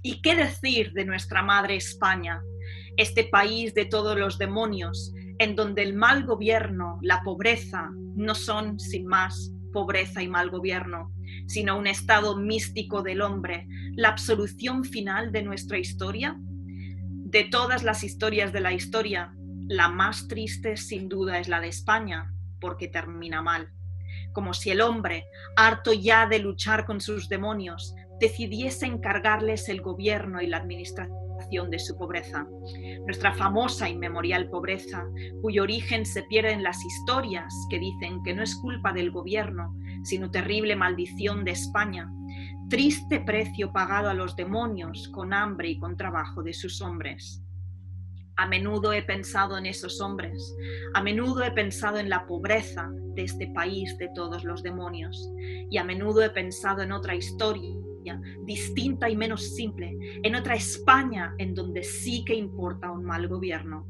¿Y qué decir de nuestra madre España? Este país de todos los demonios, en donde el mal gobierno, la pobreza, no son, sin más, pobreza y mal gobierno, sino un estado místico del hombre, la absolución final de nuestra historia. De todas las historias de la historia, la más triste sin duda es la de España, porque termina mal. Como si el hombre, harto ya de luchar con sus demonios, decidiese encargarles el gobierno y la administración de su pobreza. Nuestra famosa inmemorial pobreza, cuyo origen se pierde en las historias que dicen que no es culpa del gobierno, sino terrible maldición de España. Triste precio pagado a los demonios con hambre y con trabajo de sus hombres. A menudo he pensado en esos hombres, a menudo he pensado en la pobreza de este país de todos los demonios, y a menudo he pensado en otra historia, distinta y menos simple, en otra España en donde sí que importa un mal gobierno.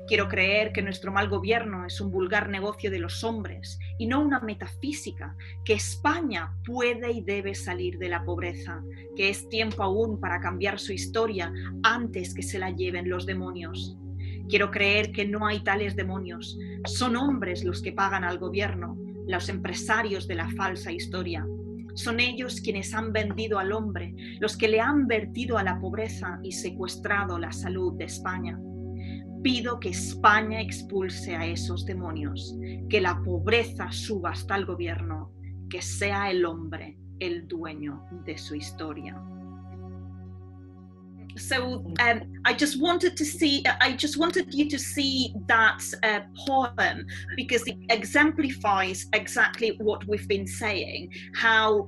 Quiero creer que nuestro mal gobierno es un vulgar negocio de los hombres y no una metafísica, que España puede y debe salir de la pobreza, que es tiempo aún para cambiar su historia antes que se la lleven los demonios. Quiero creer que no hay tales demonios, son hombres los que pagan al gobierno, los empresarios de la falsa historia. Son ellos quienes han vendido al hombre, los que le han vertido a la pobreza y secuestrado la salud de España. Pido que España expulse a esos demonios, que la pobreza suba hasta el gobierno, que sea el hombre el dueño de su historia. So I just wanted you to see that poem because it exemplifies exactly what we've been saying, how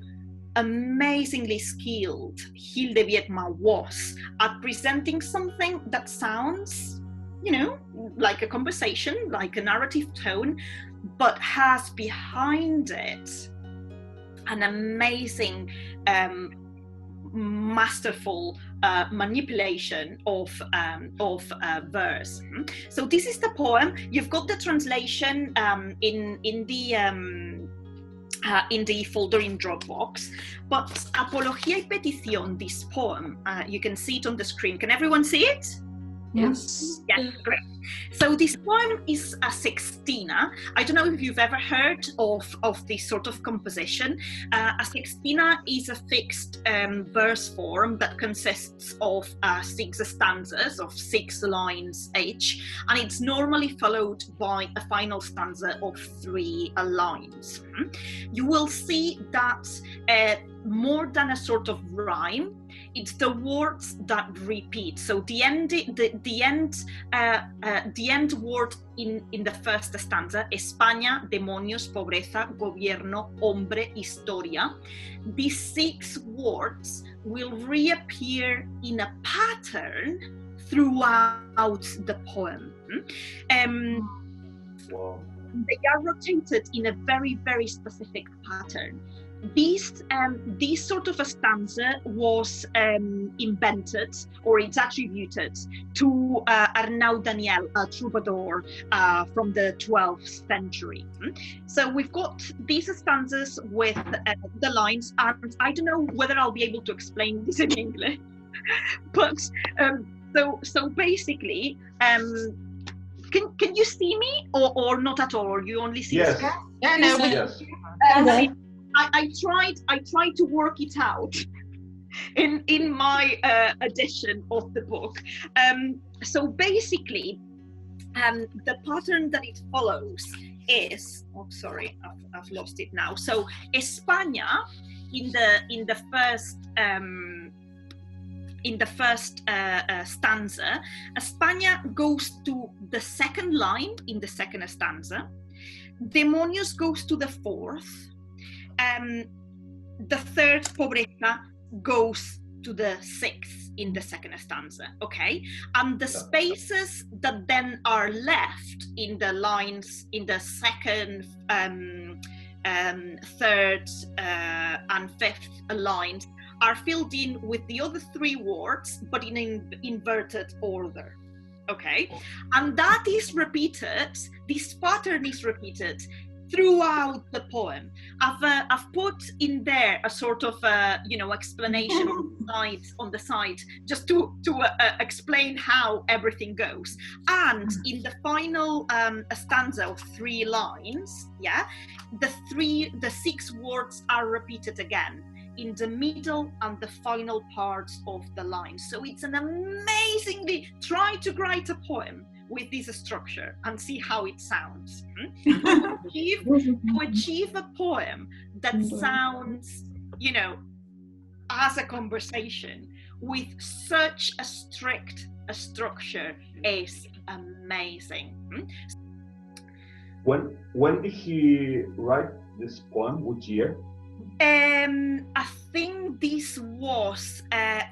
amazingly skilled Hilde Biedma was at presenting something that sounds, you know, like a conversation, like a narrative tone, but has behind it an amazing, masterful manipulation of verse. So this is the poem. You've got the translation in the folder in Dropbox, but Apología y Petición, this poem, you can see it on the screen. Can everyone see it? Yes. Yes, great. So this poem is a sextina. I don't know if you've ever heard of this sort of composition. A sextina is a fixed verse form that consists of 6 stanzas of 6 lines each, and it's normally followed by a final stanza of 3 lines. You will see that more than a sort of rhyme, it's the words that repeat. So the end word in the first stanza, España, demonios, pobreza, gobierno, hombre, historia. These 6 words will reappear in a pattern throughout the poem. Wow. They are rotated in a very, very specific pattern. This sort of a stanza was invented, or it's attributed to Arnau Daniel, a troubadour from the 12th century. So we've got these stanzas with the lines, and I don't know whether I'll be able to explain this in English, but so basically, can you see me or not at all, or you only see? Yes. Yeah, no, Yes. I tried to work it out in my edition of the book. So basically, the pattern that it follows is, oh sorry, I've lost it now. So España in the first stanza, España goes to the second line in the second stanza. Demonios goes to the 4th. The 3rd, pobreza, goes to the 6th in the second stanza, okay? And the spaces that then are left in the lines in the 2nd, 3rd, and 5th lines are filled in with the other 3 words, but in an inverted order, okay? And that is repeated, this pattern is repeated throughout the poem. I've put in there a sort of explanation on the side just to explain how everything goes. And in the final stanza of 3 lines, the 6 words are repeated again in the middle and the final parts of the line. So it's an amazingly, try to write a poem with this structure and see how it sounds. To achieve a poem that sounds, as a conversation with such a strict structure is amazing. When did he write this poem? Which year? I think this was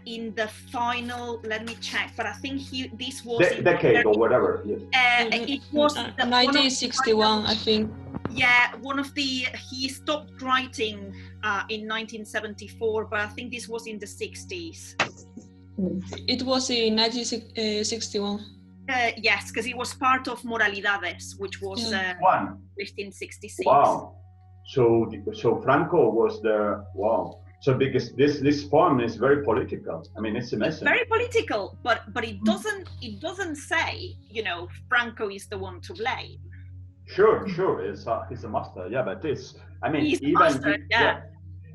in the final. Let me check. But I think this was decade or whatever. Yes. It was 1961, I think. Yeah, he stopped writing in 1974, but I think this was in the 60s. It was in 1961. Yes, because it was part of Moralidades, which was published in 66. Wow. So Franco was there. Wow. So because this poem is very political. I mean, it's amazing. It's very political, but it doesn't say, Franco is the one to blame. Sure. He's a master. Yeah, but he's even master,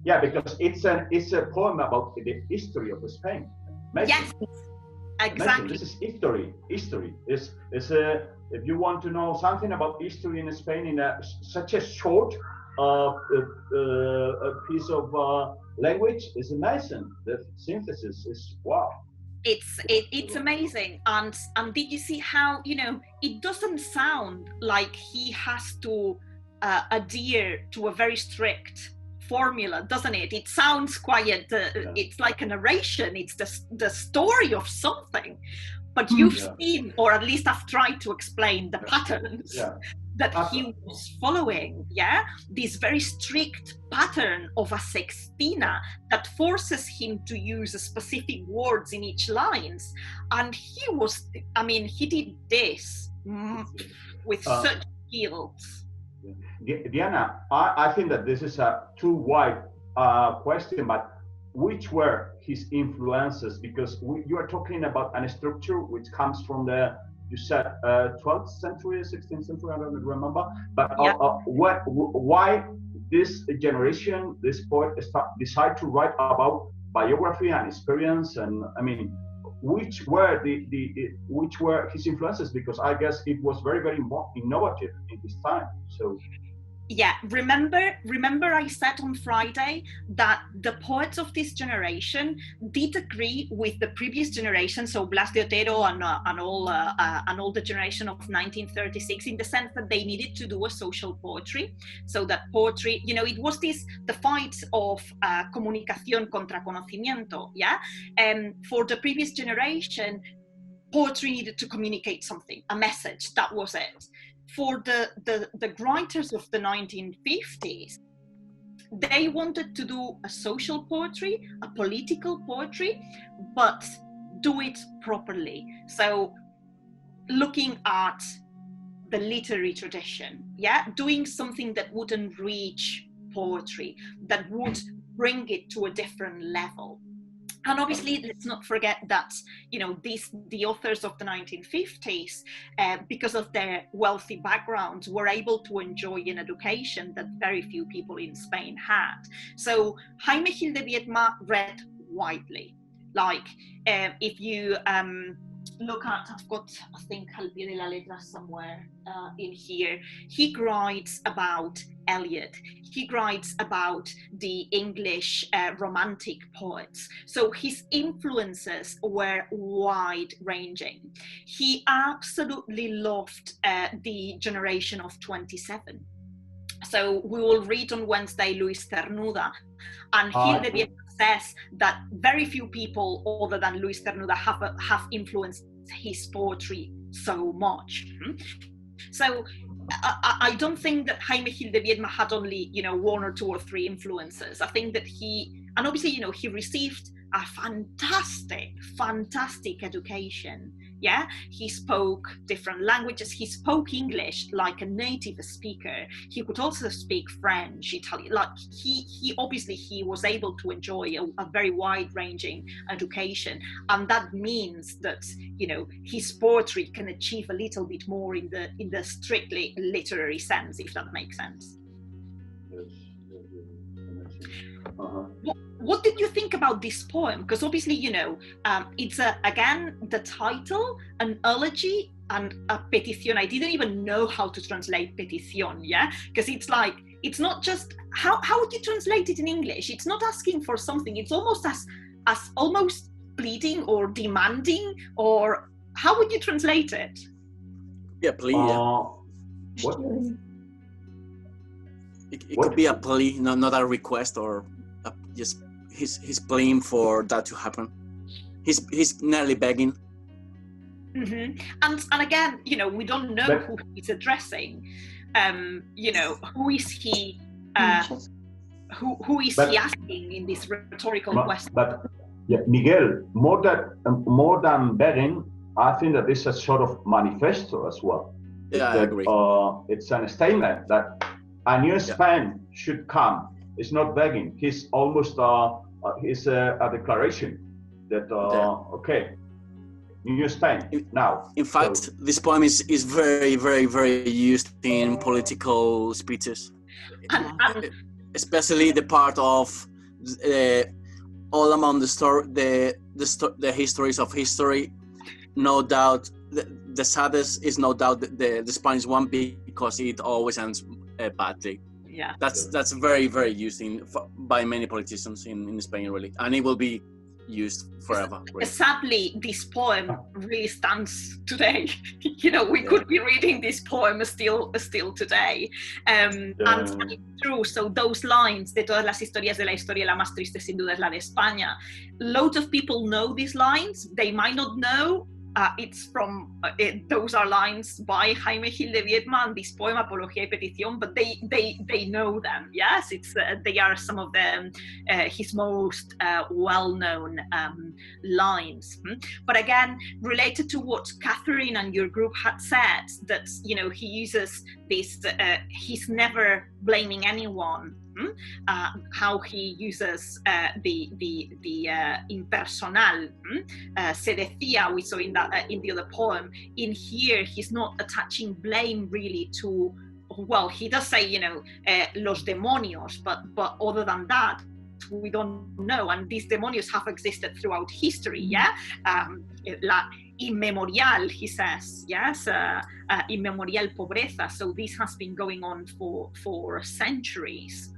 yeah, because it's a poem about the history of Spain. Amazing. Yes, exactly. Amazing. This is history. Is if you want to know something about history in Spain in such a short a piece of language, is amazing. The synthesis is wow. It's amazing. And did you see how it doesn't sound like he has to adhere to a very strict formula, doesn't it? It sounds quite it's like a narration. It's the story of something, but you've seen, or at least I've tried to explain the patterns that he was following, this very strict pattern of a sextina that forces him to use specific words in each lines. And he did this with such skills. Diana, I think that this is a too wide question, but which were his influences? Because you are talking about a structure which comes from you said 12th century, 16th century, I don't remember. But why this generation, this poet, decide to write about biography and experience? And I mean, which were which were his influences? Because I guess it was very, very innovative in this time. So. Yeah, remember I said on Friday that the poets of this generation did agree with the previous generation, so Blas de Otero and all the generation of 1936, in the sense that they needed to do a social poetry. So that poetry, it was the fight of comunicación contra conocimiento, and for the previous generation, poetry needed to communicate something, a message, that was it. For the writers of the 1950s, they wanted to do a social poetry, a political poetry, but do it properly. So looking at the literary tradition, doing something that wouldn't reach poetry, that would bring it to a different level. And obviously, let's not forget that, the authors of the 1950s, because of their wealthy backgrounds, were able to enjoy an education that very few people in Spain had. So Jaime Gil de Biedma read widely. Like, if you look at, I've got, I think, Al pie de la letra somewhere in here, he writes about Eliot. He writes about the English romantic poets. So his influences were wide-ranging. He absolutely loved the generation of 27. So we will read on Wednesday Luis Cernuda, and Gil de Biedma says that very few people other than Luis Cernuda have influenced his poetry so much. So I don't think that Jaime Gil de Biedma had only, 1 or 2 or 3 influences. I think that and obviously, he received a fantastic education Yeah, he spoke different languages. He spoke English like a native speaker. He could also speak French, Italian. Like he obviously he was able to enjoy a very wide-ranging education, and that means that, you know, his poetry can achieve a little bit more in the strictly literary sense, if that makes sense. What did you think about this poem? Because obviously, you know, it's again the title, an elegy and a petición. I didn't even know how to translate petición, yeah? Because it's like, it's not just, how would you translate it in English? It's not asking for something. It's almost as almost pleading or demanding, or how would you translate it? Yeah, plea. What? It could be a plea, not a request, or just he's pleading for that to happen. He's nearly begging. Mm-hmm. And again, you know, we don't know who he's addressing. You know, who is he? Who is he asking in this rhetorical question? But yeah, Miguel, more than begging, I think that this is a sort of manifesto as well. Yeah, I agree. It's a statement that a new Spain should come. It's not begging. He's almost it's a declaration that okay, new Spain now. In fact, this poem is very, very, very used in political speeches, especially the part of all among the story, the histories of history. No doubt, the saddest is no doubt the Spanish one, because it always ends badly. Yeah, that's very, very used by many politicians in Spain, really, and it will be used forever. Really. Sadly, this poem really stands today. You know, we could be reading this poem still today. And it's true. So those lines, de todas las historias de la historia, la más triste sin duda es la de España. Loads of people know these lines. They might not know. It's from those are lines by Jaime de Biedma and this poem Apología y Petición, but they know them. Yes, it's they are some of them his most well-known lines. But again, related to what Catherine and your group had said, that, you know, he uses this. He's never blaming anyone. How he uses the impersonal. Se decía, we saw in the other poem. In here, he's not attaching blame really to. Well, he does say, you know, los demonios, but other than that, we don't know. And these demonios have existed throughout history. Yeah, la inmemorial, he says. Yes, inmemorial pobreza. So this has been going on for centuries.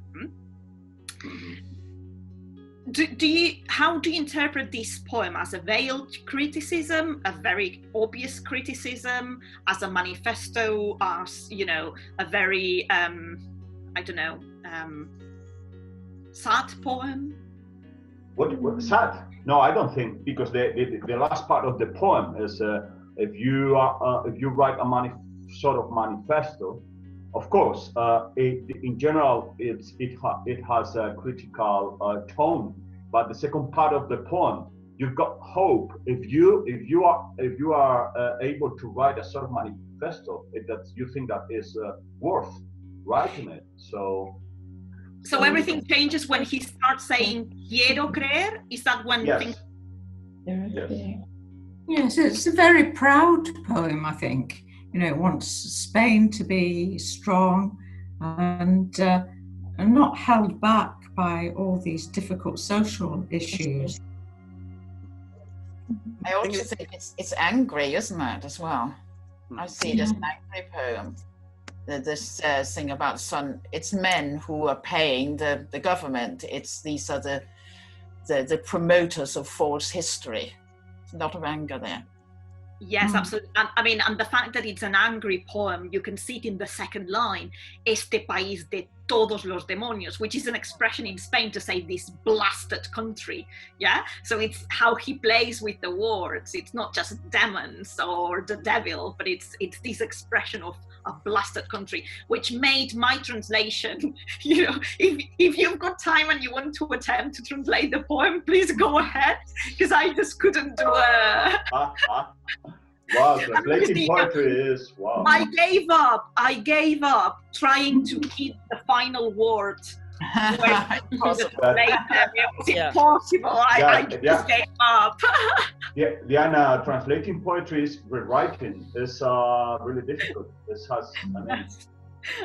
How do you interpret this poem? As a veiled criticism, a very obvious criticism, as a manifesto, as, you know, a very I don't know, sad poem? What sad? No, I don't think, because the last part of the poem is if you write a sort of manifesto. Of course, in general, it has a critical tone. But the second part of the poem, you've got hope. If you are able to write a sort of manifesto that you think that is worth writing it. So everything changes when he starts saying "quiero creer." Is that when things? Yes, it's a very proud poem, I think. You know, it wants Spain to be strong and not held back by all these difficult social issues. I also think it's angry, isn't it, as well? I see it as an angry poem. This thing about it's men who are paying the government. These are the promoters of false history. There's a lot of anger there. Yes, absolutely. And the fact that it's an angry poem, you can see it in the second line, este país de todos los demonios, which is an expression in Spain to say this blasted country. Yeah, so it's how he plays with the words. It's not just demons or the devil, but it's this expression of a blasted country, which made my translation, you know, if you've got time and you want to attempt to translate the poem, please go ahead, because I just couldn't do Wow, translating poetry is wow. I gave up trying to keep the final word. It was impossible. I just gave up. Diana, translating poetry is rewriting. It's really difficult. This has,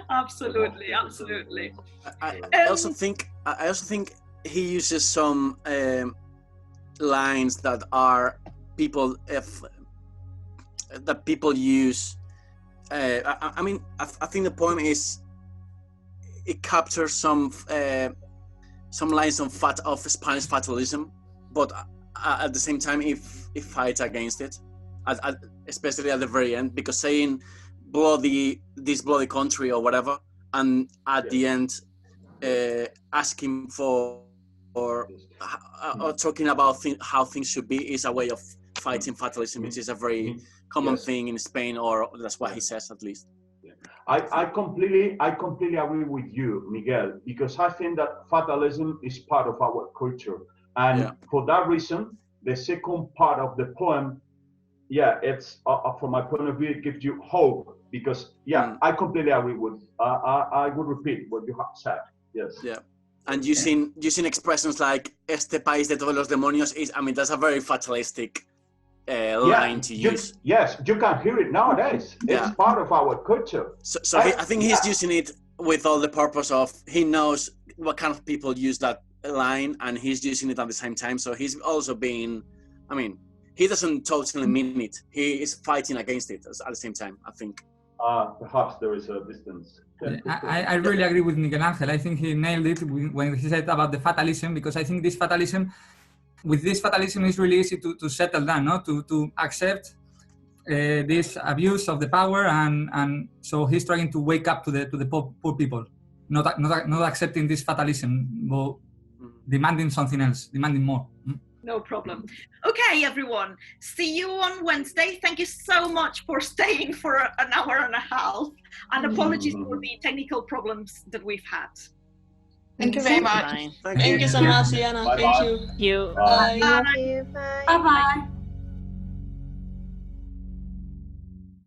absolutely. I also think he uses some lines that are that people use. I think the poem is, it captures some lines of Spanish fatalism, but at the same time, it fights against it, especially at the very end, because saying this bloody country or whatever, and at the end asking for or talking about how things should be is a way of fighting fatalism, which is a very common thing in Spain, or that's what he says at least. I completely agree with you, Miguel, because I think that fatalism is part of our culture, and for that reason, the second part of the poem, it's from my point of view, it gives you hope, because I completely agree with. I would repeat what you have said. Yes. Yeah. And using expressions like "este país de todos los demonios" is, that's a very fatalistic line to use. Yes, you can hear it nowadays. It's part of our culture. So I think he's using it with all the purpose of, he knows what kind of people use that line, and he's using it at the same time. So he's also being, he doesn't totally mean it. He is fighting against it at the same time, I think. Perhaps there is a distance. I really agree with Miguel Angel. I think he nailed it when he said about the fatalism, because I think this fatalism is really easy to settle down, no? To accept this abuse of the power, and so he's trying to wake up to the poor people, not accepting this fatalism, but demanding something else, demanding more. No problem. Okay, everyone. See you on Wednesday. Thank you so much for staying for an hour and a half, and apologies for the technical problems that we've had. Thank you very much. Thank you so much, Diana. Thank you. Bye. Bye-bye.